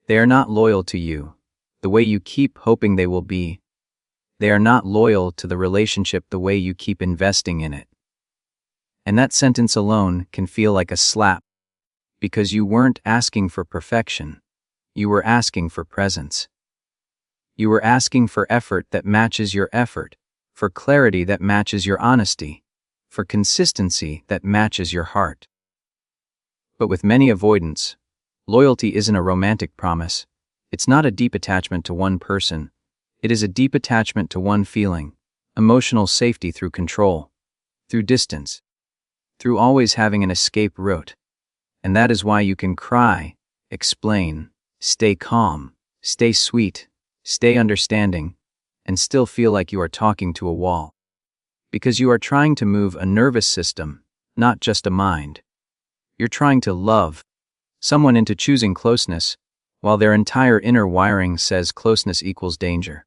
They are not loyal to you the way you keep hoping they will be. They are not loyal to the relationship the way you keep investing in it. And that sentence alone can feel like a slap, because you weren't asking for perfection. You were asking for presence. You were asking for effort that matches your effort, for clarity that matches your honesty, for consistency that matches your heart. But with many avoidants, loyalty isn't a romantic promise. It's not a deep attachment to one person. It is a deep attachment to one feeling, emotional safety through control, through distance, through always having an escape route. And that is why you can cry, explain, stay calm, stay sweet, stay understanding, and still feel like you are talking to a wall. Because you are trying to move a nervous system, not just a mind. You're trying to love someone into choosing closeness, while their entire inner wiring says closeness equals danger.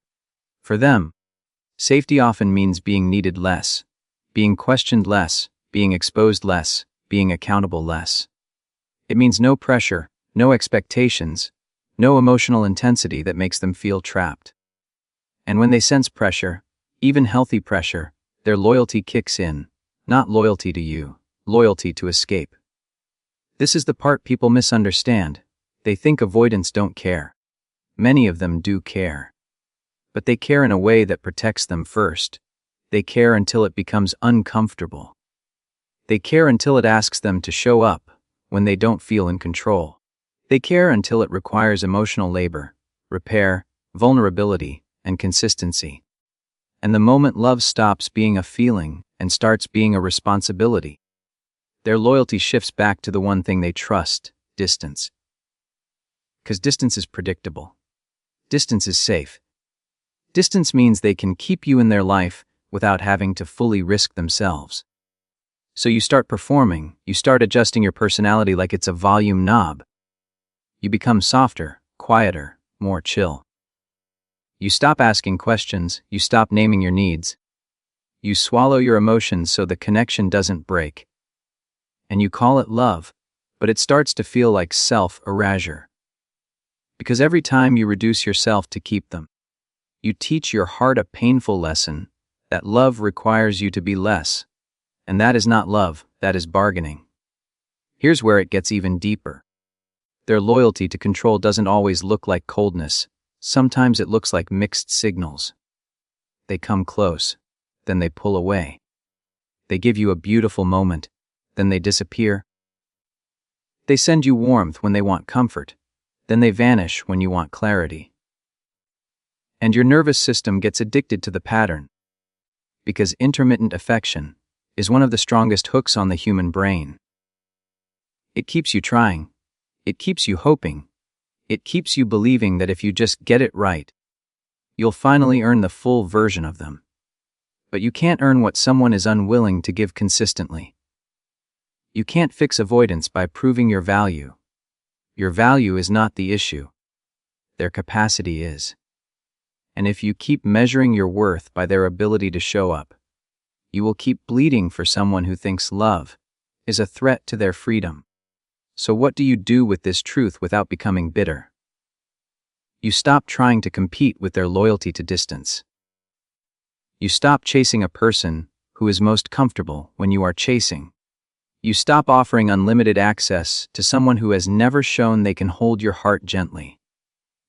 For them, safety often means being needed less, being questioned less, being exposed less, being accountable less. It means no pressure, no expectations, no emotional intensity that makes them feel trapped. And when they sense pressure, even healthy pressure, their loyalty kicks in, not loyalty to you, loyalty to escape. This is the part people misunderstand. They think avoidants don't care. Many of them do care. But they care in a way that protects them first. They care until it becomes uncomfortable. They care until it asks them to show up when they don't feel in control. They care until it requires emotional labor, repair, vulnerability, and consistency. And the moment love stops being a feeling and starts being a responsibility, their loyalty shifts back to the one thing they trust: distance. Because distance is predictable. Distance is safe. Distance means they can keep you in their life without having to fully risk themselves. So you start performing, you start adjusting your personality like it's a volume knob. You become softer, quieter, more chill. You stop asking questions, you stop naming your needs. You swallow your emotions so the connection doesn't break. And you call it love, but it starts to feel like self-erasure. Because every time you reduce yourself to keep them, you teach your heart a painful lesson that love requires you to be less. And that is not love, that is bargaining. Here's where it gets even deeper. Their loyalty to control doesn't always look like coldness. Sometimes it looks like mixed signals. They come close, then they pull away. They give you a beautiful moment, then they disappear. They send you warmth when they want comfort, then they vanish when you want clarity. And your nervous system gets addicted to the pattern, because intermittent affection is one of the strongest hooks on the human brain. It keeps you trying. It keeps you hoping. It keeps you believing that if you just get it right, you'll finally earn the full version of them. But you can't earn what someone is unwilling to give consistently. You can't fix avoidance by proving your value. Your value is not the issue. Their capacity is. And if you keep measuring your worth by their ability to show up, you will keep bleeding for someone who thinks love is a threat to their freedom. So what do you do with this truth without becoming bitter? You stop trying to compete with their loyalty to distance. You stop chasing a person who is most comfortable when you are chasing. You stop offering unlimited access to someone who has never shown they can hold your heart gently.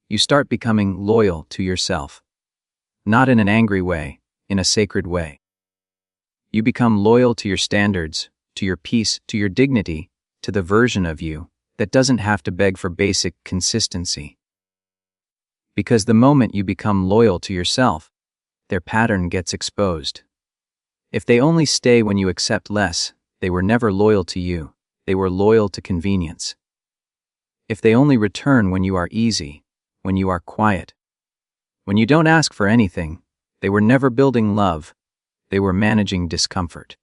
You start becoming loyal to yourself. Not in an angry way, in a sacred way. You become loyal to your standards, to your peace, to your dignity, to the version of you that doesn't have to beg for basic consistency. Because the moment you become loyal to yourself, their pattern gets exposed. If they only stay when you accept less, they were never loyal to you, they were loyal to convenience. If they only return when you are easy, when you are quiet, when you don't ask for anything, they were never building love, they were managing discomfort.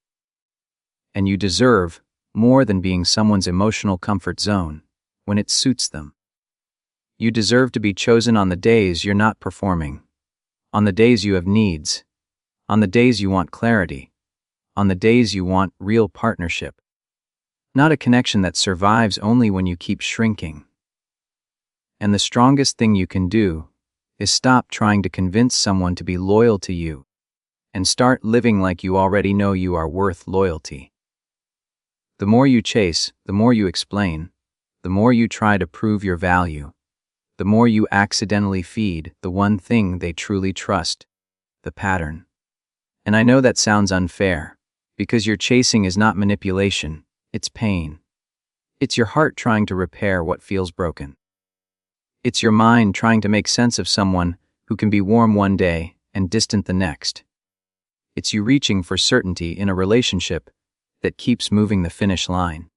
And you deserve more than being someone's emotional comfort zone when it suits them. You deserve to be chosen on the days you're not performing, on the days you have needs, on the days you want clarity, on the days you want real partnership. Not a connection that survives only when you keep shrinking. And the strongest thing you can do is stop trying to convince someone to be loyal to you and start living like you already know you are worth loyalty. The more you chase, the more you explain, the more you try to prove your value, the more you accidentally feed the one thing they truly trust, the pattern. And I know that sounds unfair, because your chasing is not manipulation, it's pain. It's your heart trying to repair what feels broken. It's your mind trying to make sense of someone who can be warm one day and distant the next. It's you reaching for certainty in a relationship that keeps moving the finish line.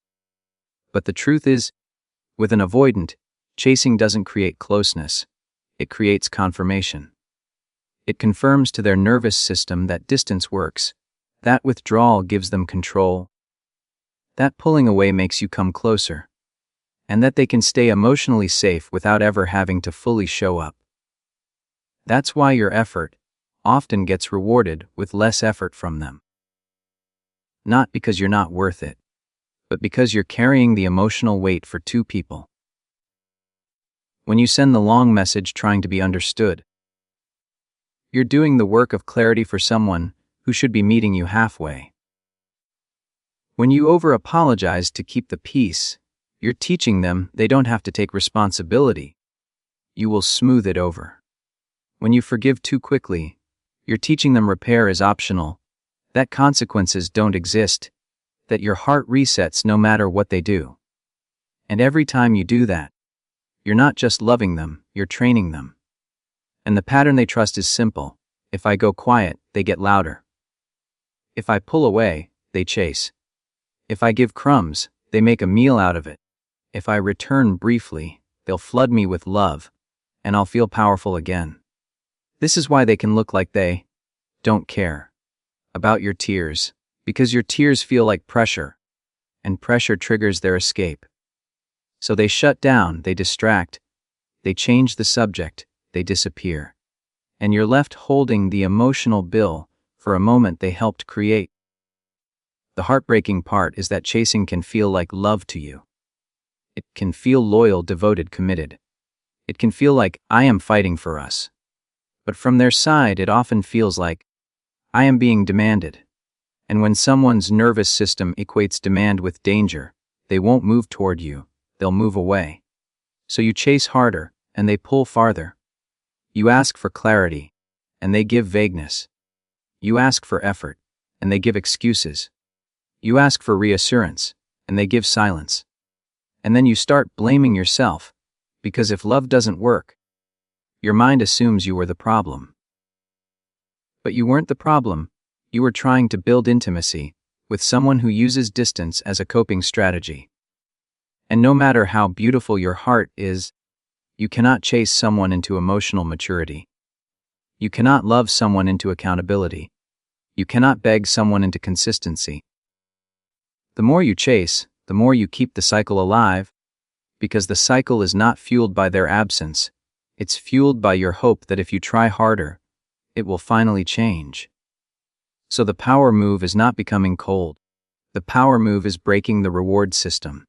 But the truth is, with an avoidant, chasing doesn't create closeness, it creates confirmation. It confirms to their nervous system that distance works, that withdrawal gives them control, that pulling away makes you come closer, and that they can stay emotionally safe without ever having to fully show up. That's why your effort often gets rewarded with less effort from them. Not because you're not worth it, but because you're carrying the emotional weight for two people. When you send the long message trying to be understood, you're doing the work of clarity for someone who should be meeting you halfway. When you over-apologize to keep the peace, you're teaching them they don't have to take responsibility. You will smooth it over. When you forgive too quickly, you're teaching them repair is optional, that consequences don't exist, that your heart resets no matter what they do. And every time you do that, you're not just loving them, you're training them. And the pattern they trust is simple. If I go quiet, they get louder. If I pull away, they chase. If I give crumbs, they make a meal out of it. If I return briefly, they'll flood me with love, and I'll feel powerful again. This is why they can look like they don't care about your tears, because your tears feel like pressure, and pressure triggers their escape. So they shut down, they distract, they change the subject, they disappear. And you're left holding the emotional bill for a moment they helped create. The heartbreaking part is that chasing can feel like love to you. It can feel loyal, devoted, committed. It can feel like, I am fighting for us. But from their side, it often feels like, I am being demanded. And when someone's nervous system equates demand with danger, they won't move toward you, they'll move away. So you chase harder, and they pull farther. You ask for clarity, and they give vagueness. You ask for effort, and they give excuses. You ask for reassurance, and they give silence. And then you start blaming yourself, because if love doesn't work, your mind assumes you were the problem. But you weren't the problem, you were trying to build intimacy with someone who uses distance as a coping strategy. And no matter how beautiful your heart is, you cannot chase someone into emotional maturity. You cannot love someone into accountability. You cannot beg someone into consistency. The more you chase, the more you keep the cycle alive, because the cycle is not fueled by their absence, it's fueled by your hope that if you try harder, it will finally change. So the power move is not becoming cold. The power move is breaking the reward system.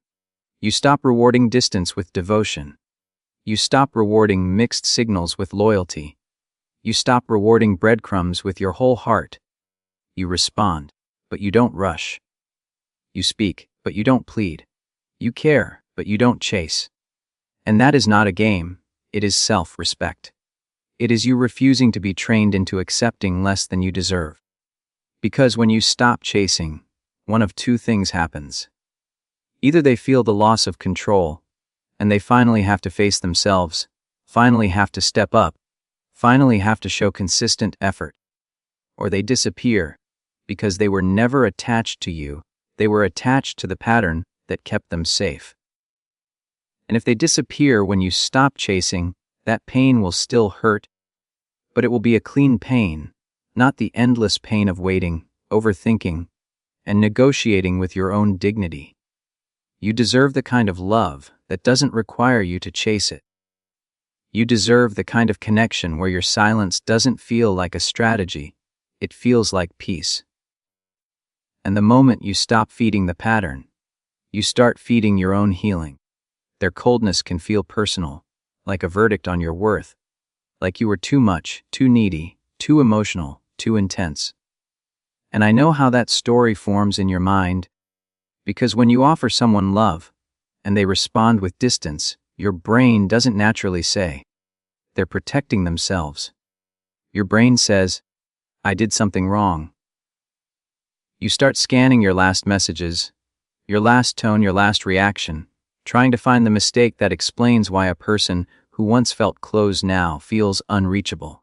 You stop rewarding distance with devotion. You stop rewarding mixed signals with loyalty. You stop rewarding breadcrumbs with your whole heart. You respond, but you don't rush. You speak, but you don't plead. You care, but you don't chase. And that is not a game, it is self-respect. It is you refusing to be trained into accepting less than you deserve. Because when you stop chasing, one of two things happens. Either they feel the loss of control, and they finally have to face themselves, finally have to step up, finally have to show consistent effort. Or they disappear, because they were never attached to you, they were attached to the pattern that kept them safe. And if they disappear when you stop chasing, that pain will still hurt, but it will be a clean pain, not the endless pain of waiting, overthinking, and negotiating with your own dignity. You deserve the kind of love that doesn't require you to chase it. You deserve the kind of connection where your silence doesn't feel like a strategy, it feels like peace. And the moment you stop feeding the pattern, you start feeding your own healing. Their coldness can feel personal, like a verdict on your worth, like you were too much, too needy, too emotional, too intense. And I know how that story forms in your mind, because when you offer someone love, and they respond with distance, your brain doesn't naturally say, they're protecting themselves. Your brain says, I did something wrong. You start scanning your last messages, your last tone, your last reaction, trying to find the mistake that explains why a person who once felt close now feels unreachable.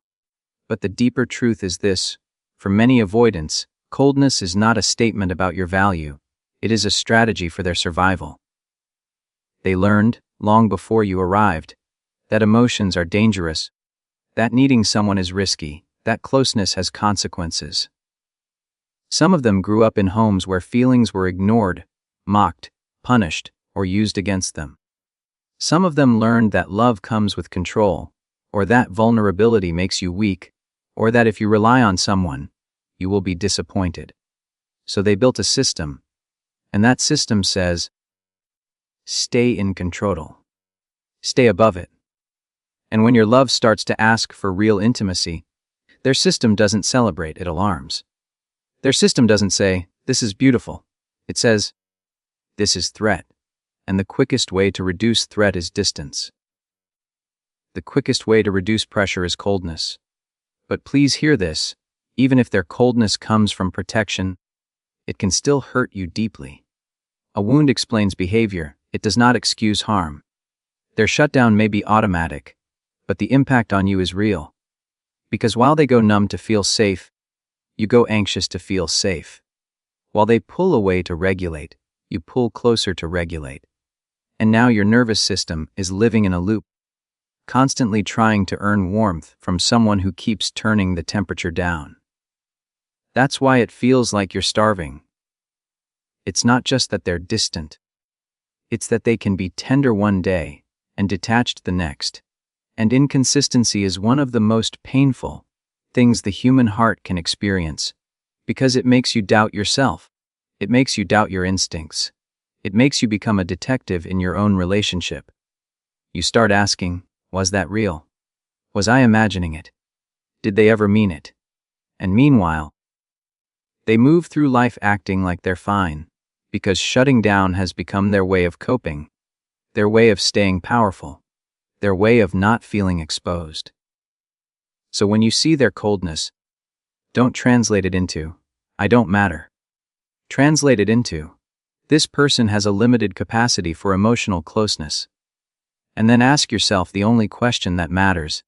But the deeper truth is this: for many avoidants, coldness is not a statement about your value, it is a strategy for their survival. They learned, long before you arrived, that emotions are dangerous, that needing someone is risky, that closeness has consequences. Some of them grew up in homes where feelings were ignored, mocked, punished, or used against them. Some of them learned that love comes with control, or that vulnerability makes you weak, or that if you rely on someone, you will be disappointed. So they built a system, and that system says, stay in control. Stay above it. And when your love starts to ask for real intimacy, their system doesn't celebrate, it alarms. Their system doesn't say, this is beautiful. It says, this is threat. And the quickest way to reduce threat is distance. The quickest way to reduce pressure is coldness. But please hear this, even if their coldness comes from protection, it can still hurt you deeply. A wound explains behavior, it does not excuse harm. Their shutdown may be automatic, but the impact on you is real. Because while they go numb to feel safe, you go anxious to feel safe. While they pull away to regulate, you pull closer to regulate. And now your nervous system is living in a loop, constantly trying to earn warmth from someone who keeps turning the temperature down. That's why it feels like you're starving. It's not just that they're distant. It's that they can be tender one day and detached the next. And inconsistency is one of the most painful things the human heart can experience, because it makes you doubt yourself. It makes you doubt your instincts. It makes you become a detective in your own relationship. You start asking, was that real? Was I imagining it? Did they ever mean it? And meanwhile, they move through life acting like they're fine, because shutting down has become their way of coping, their way of staying powerful, their way of not feeling exposed. So when you see their coldness, don't translate it into, I don't matter. Translate it into, this person has a limited capacity for emotional closeness. And then ask yourself the only question that matters.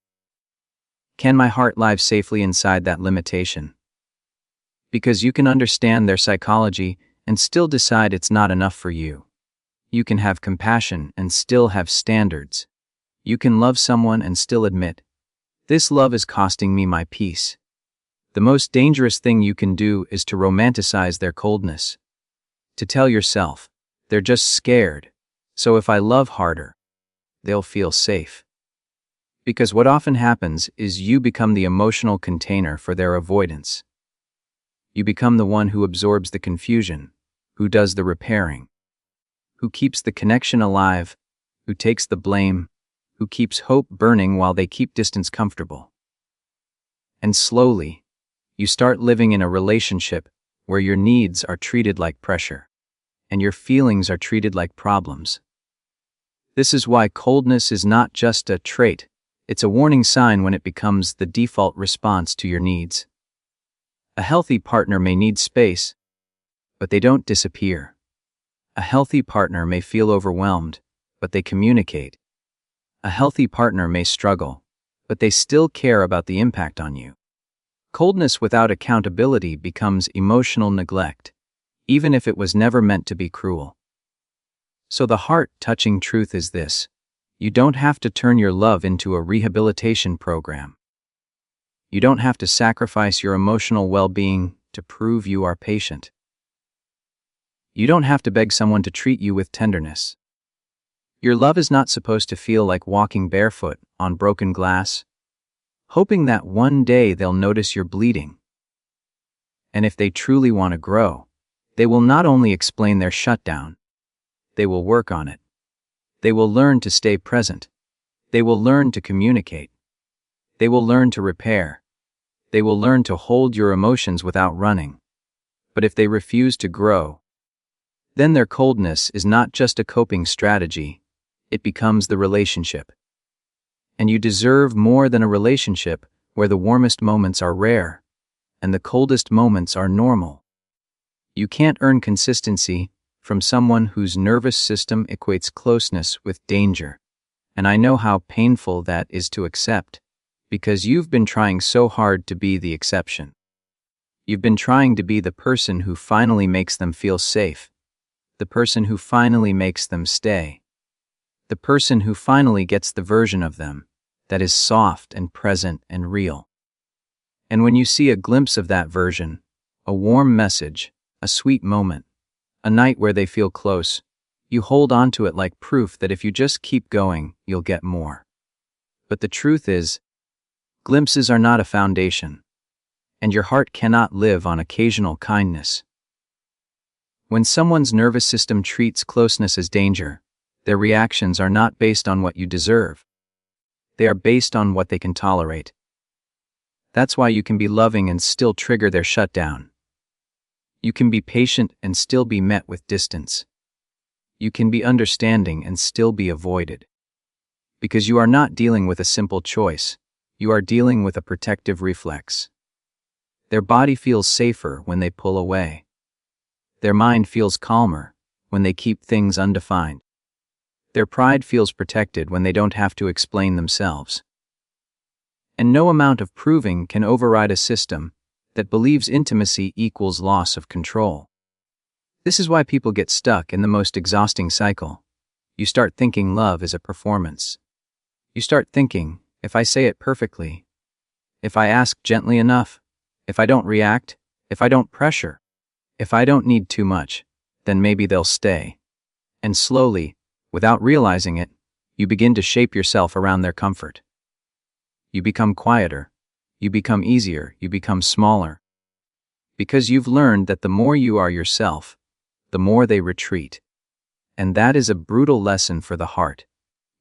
Can my heart live safely inside that limitation? Because you can understand their psychology and still decide it's not enough for you. You can have compassion and still have standards. You can love someone and still admit, this love is costing me my peace. The most dangerous thing you can do is to romanticize their coldness. To tell yourself, they're just scared, so if I love harder, they'll feel safe. Because what often happens is you become the emotional container for their avoidance. You become the one who absorbs the confusion, who does the repairing, who keeps the connection alive, who takes the blame, who keeps hope burning while they keep distance comfortable. And slowly, you start living in a relationship where your needs are treated like pressure, and your feelings are treated like problems. This is why coldness is not just a trait, it's a warning sign when it becomes the default response to your needs. A healthy partner may need space, but they don't disappear. A healthy partner may feel overwhelmed, but they communicate. A healthy partner may struggle, but they still care about the impact on you. Coldness without accountability becomes emotional neglect, even if it was never meant to be cruel. So the heart-touching truth is this: you don't have to turn your love into a rehabilitation program. You don't have to sacrifice your emotional well-being to prove you are patient. You don't have to beg someone to treat you with tenderness. Your love is not supposed to feel like walking barefoot on broken glass, hoping that one day they'll notice you're bleeding. And if they truly want to grow, they will not only explain their shutdown, they will work on it. They will learn to stay present. They will learn to communicate. They will learn to repair. They will learn to hold your emotions without running. But if they refuse to grow, then their coldness is not just a coping strategy, it becomes the relationship. And you deserve more than a relationship where the warmest moments are rare and the coldest moments are normal. You can't earn consistency from someone whose nervous system equates closeness with danger. And I know how painful that is to accept, because you've been trying so hard to be the exception. You've been trying to be the person who finally makes them feel safe, the person who finally makes them stay, the person who finally gets the version of them that is soft and present and real. And when you see a glimpse of that version, a warm message, a sweet moment, a night where they feel close, you hold on to it like proof that if you just keep going, you'll get more. But the truth is, glimpses are not a foundation, and your heart cannot live on occasional kindness. When someone's nervous system treats closeness as danger, their reactions are not based on what you deserve. They are based on what they can tolerate. That's why you can be loving and still trigger their shutdown. You can be patient and still be met with distance. You can be understanding and still be avoided. Because you are not dealing with a simple choice, you are dealing with a protective reflex. Their body feels safer when they pull away. Their mind feels calmer when they keep things undefined. Their pride feels protected when they don't have to explain themselves. And no amount of proving can override a system that believes intimacy equals loss of control. This is why people get stuck in the most exhausting cycle. You start thinking love is a performance. You start thinking, if I say it perfectly, if I ask gently enough, if I don't react, if I don't pressure, if I don't need too much, then maybe they'll stay. And slowly, without realizing it, you begin to shape yourself around their comfort. You become quieter, you become easier, you become smaller. Because you've learned that the more you are yourself, the more they retreat. And that is a brutal lesson for the heart,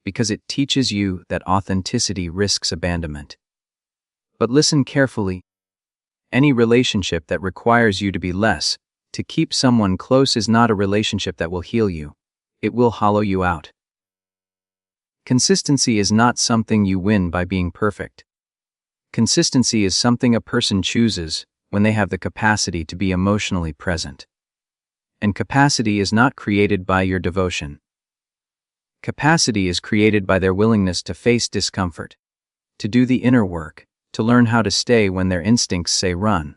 because it teaches you that authenticity risks abandonment. But listen carefully. Any relationship that requires you to be less, to keep someone close, is not a relationship that will heal you. It will hollow you out. Consistency is not something you win by being perfect. Consistency is something a person chooses when they have the capacity to be emotionally present. And capacity is not created by your devotion. Capacity is created by their willingness to face discomfort, to do the inner work, to learn how to stay when their instincts say run.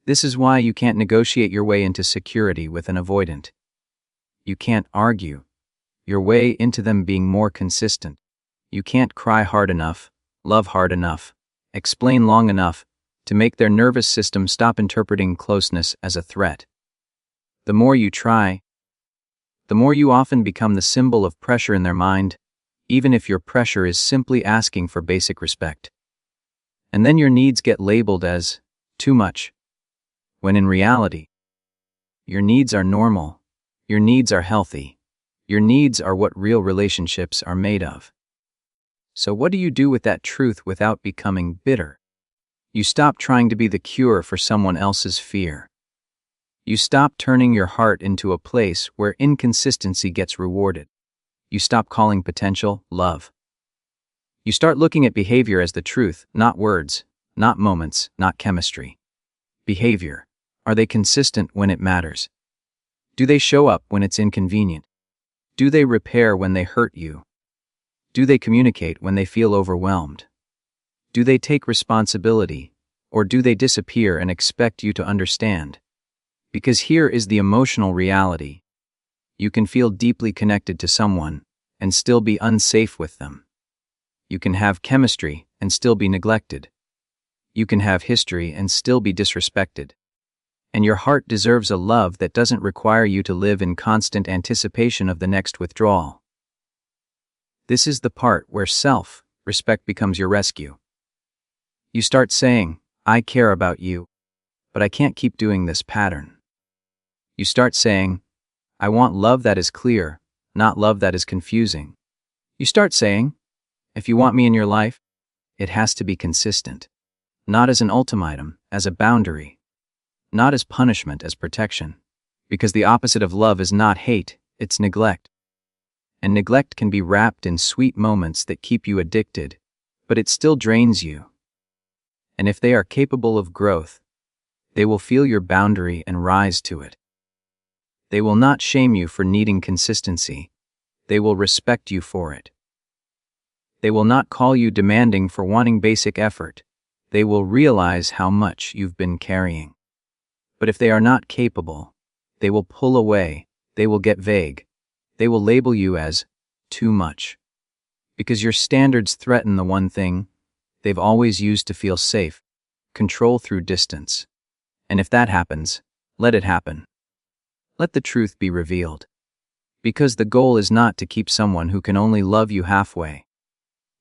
This is why you can't negotiate your way into security with an avoidant. You can't argue your way into them being more consistent. You can't cry hard enough, love hard enough, explain long enough to make their nervous system stop interpreting closeness as a threat. The more you try, the more you often become the symbol of pressure in their mind, even if your pressure is simply asking for basic respect. And then your needs get labeled as too much, when in reality, your needs are normal, your needs are healthy, your needs are what real relationships are made of. So what do you do with that truth without becoming bitter? You stop trying to be the cure for someone else's fear. You stop turning your heart into a place where inconsistency gets rewarded. You stop calling potential love. You start looking at behavior as the truth, not words, not moments, not chemistry. Behavior. Are they consistent when it matters? Do they show up when it's inconvenient? Do they repair when they hurt you? Do they communicate when they feel overwhelmed? Do they take responsibility, or do they disappear and expect you to understand? Because here is the emotional reality. You can feel deeply connected to someone and still be unsafe with them. You can have chemistry and still be neglected. You can have history and still be disrespected. And your heart deserves a love that doesn't require you to live in constant anticipation of the next withdrawal. This is the part where self-respect becomes your rescue. You start saying, I care about you, but I can't keep doing this pattern. You start saying, I want love that is clear, not love that is confusing. You start saying, if you want me in your life, it has to be consistent. Not as an ultimatum, as a boundary. Not as punishment, as protection. Because the opposite of love is not hate, it's neglect. And neglect can be wrapped in sweet moments that keep you addicted, but it still drains you. And if they are capable of growth, they will feel your boundary and rise to it. They will not shame you for needing consistency. They will respect you for it. They will not call you demanding for wanting basic effort. They will realize how much you've been carrying. But if they are not capable, they will pull away, they will get vague, they will label you as too much. Because your standards threaten the one thing they've always used to feel safe, control through distance. And if that happens, let it happen. Let the truth be revealed. Because the goal is not to keep someone who can only love you halfway.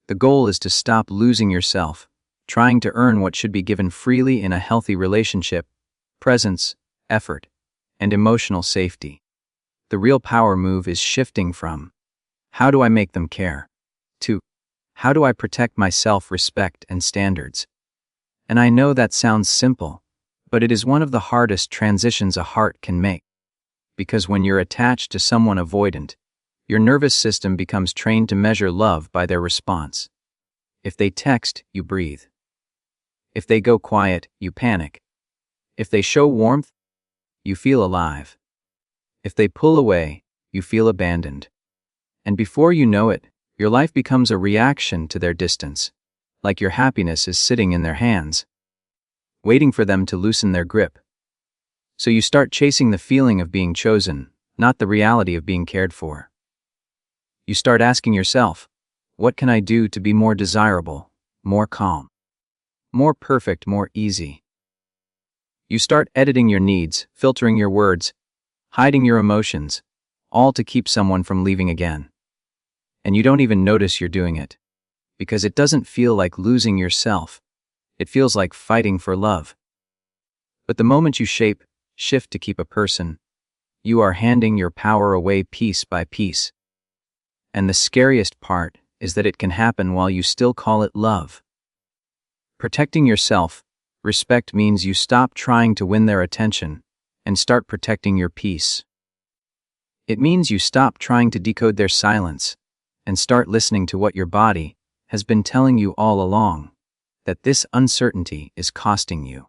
The goal is to stop losing yourself, trying to earn what should be given freely in a healthy relationship, presence, effort, and emotional safety. The real power move is shifting from, how do I make them care, to, how do I protect my self-respect and standards? And I know that sounds simple, but it is one of the hardest transitions a heart can make. Because when you're attached to someone avoidant, your nervous system becomes trained to measure love by their response. If they text, you breathe. If they go quiet, you panic. If they show warmth, you feel alive. If they pull away, you feel abandoned. And before you know it, your life becomes a reaction to their distance, like your happiness is sitting in their hands, waiting for them to loosen their grip. So you start chasing the feeling of being chosen, not the reality of being cared for. You start asking yourself, what can I do to be more desirable, more calm, more perfect, more easy? You start editing your needs, filtering your words, hiding your emotions, all to keep someone from leaving again. And you don't even notice you're doing it, because it doesn't feel like losing yourself. It feels like fighting for love. But the moment you shift to keep a person, you are handing your power away piece by piece. And the scariest part is that it can happen while you still call it love. Protecting yourself, respect means you stop trying to win their attention and start protecting your peace. It means you stop trying to decode their silence and start listening to what your body has been telling you all along, that this uncertainty is costing you.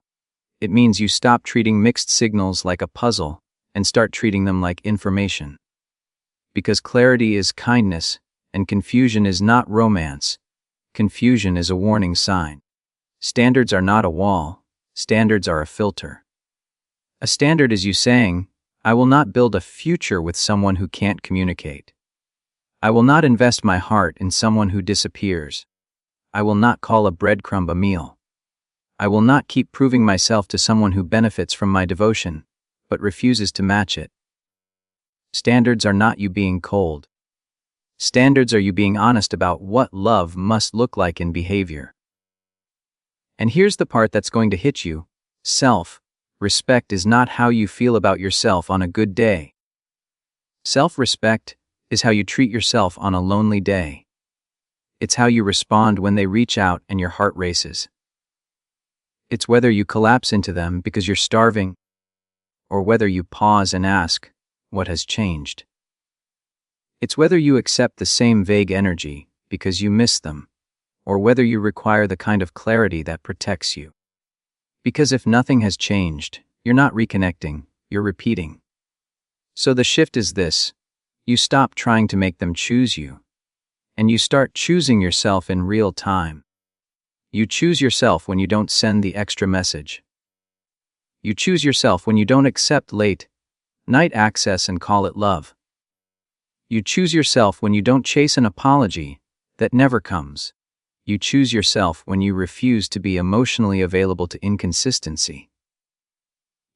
It means you stop treating mixed signals like a puzzle and start treating them like information. Because clarity is kindness and confusion is not romance. Confusion is a warning sign. Standards are not a wall. Standards are a filter. A standard is you saying, I will not build a future with someone who can't communicate. I will not invest my heart in someone who disappears. I will not call a breadcrumb a meal. I will not keep proving myself to someone who benefits from my devotion, but refuses to match it. Standards are not you being cold. Standards are you being honest about what love must look like in behavior. And here's the part that's going to hit you. Self-respect is not how you feel about yourself on a good day. Self-respect is how you treat yourself on a lonely day. It's how you respond when they reach out and your heart races. It's whether you collapse into them because you're starving, or whether you pause and ask, what has changed? It's whether you accept the same vague energy because you miss them, or whether you require the kind of clarity that protects you. Because if nothing has changed, you're not reconnecting, you're repeating. So the shift is this: you stop trying to make them choose you, and you start choosing yourself in real time. You choose yourself when you don't send the extra message. You choose yourself when you don't accept late-night access and call it love. You choose yourself when you don't chase an apology that never comes. You choose yourself when you refuse to be emotionally available to inconsistency.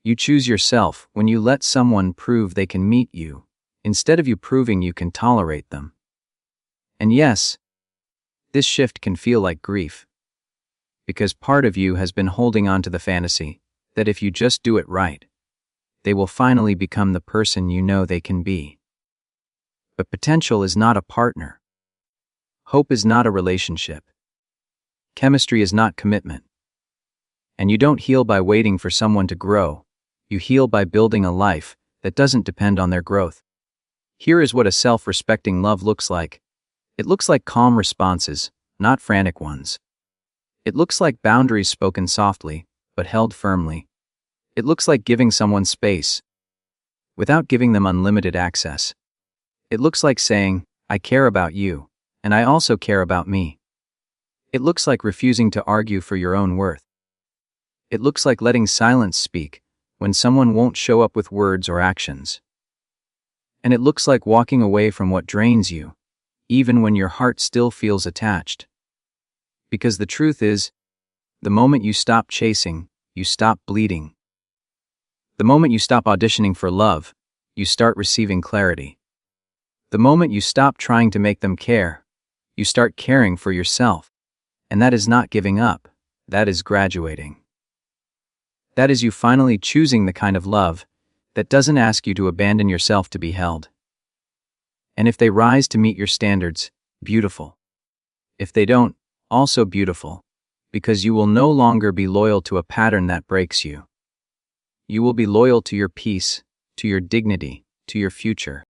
You choose yourself when you let someone prove they can meet you, instead of you proving you can tolerate them. And yes, this shift can feel like grief, because part of you has been holding on to the fantasy that if you just do it right, they will finally become the person you know they can be. But potential is not a partner. Hope is not a relationship. Chemistry is not commitment. And you don't heal by waiting for someone to grow. You heal by building a life that doesn't depend on their growth. Here is what a self-respecting love looks like. It looks like calm responses, not frantic ones. It looks like boundaries spoken softly, but held firmly. It looks like giving someone space, without giving them unlimited access. It looks like saying, I care about you, and I also care about me. It looks like refusing to argue for your own worth. It looks like letting silence speak when someone won't show up with words or actions. And it looks like walking away from what drains you, even when your heart still feels attached. Because the truth is, the moment you stop chasing, you stop bleeding. The moment you stop auditioning for love, you start receiving clarity. The moment you stop trying to make them care, you start caring for yourself. And that is not giving up, that is graduating. That is you finally choosing the kind of love that doesn't ask you to abandon yourself to be held. And if they rise to meet your standards, beautiful. If they don't, also beautiful, because you will no longer be loyal to a pattern that breaks you. You will be loyal to your peace, to your dignity, to your future.